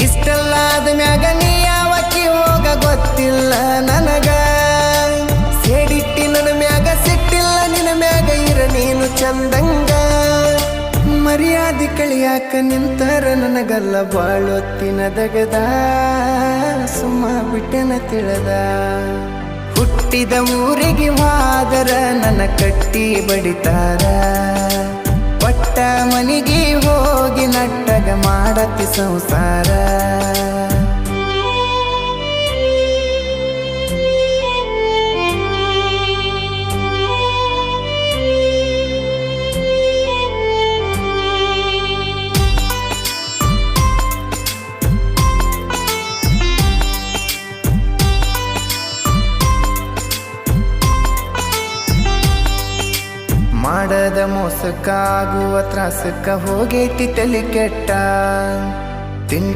ಇಷ್ಟೆಲ್ಲ ಆದ ಮ್ಯಾಗ ನೀ ಯಾವಕ್ಕಿ ಹೋಗ ಗೊತ್ತಿಲ್ಲ ನನಗ. ಸೇಡಿಟ್ಟಿ ನನ್ನ ಮ್ಯಾಗ ಸಿಟ್ಟಿಲ್ಲ ನಿನ್ನ ಮ್ಯಾಗ ಇರ ನೀನು ಚಂದಂಗ. ಮರ್ಯಾದೆ ಕಳಿಯಾಕ ನಿಂತರ ನನಗಲ್ಲ ಬಾಳೊತ್ತಿನ ದಗದ. ಸುಮ್ಮ ಬಿಟ್ಟೆನ ತಿಳಿದ ಹುಟ್ಟಿದ ಊರಿಗೆ ಹೋದರ ನನ್ನ ಕಟ್ಟಿ ಬಡಿತಾರ. ಪಟ್ಟ ಮನಿಗೆ ಹೋಗಿ ನಟ್ಟಗ ಮಾಡತಿ ಸಂಸಾರ. ಮಾಡದ ಮೋಸಕ್ಕಾಗುವ ತ್ರಾಸಕ್ಕ ಹೋಗೈತಿ ತಲೆ ಕೆಟ್ಟ.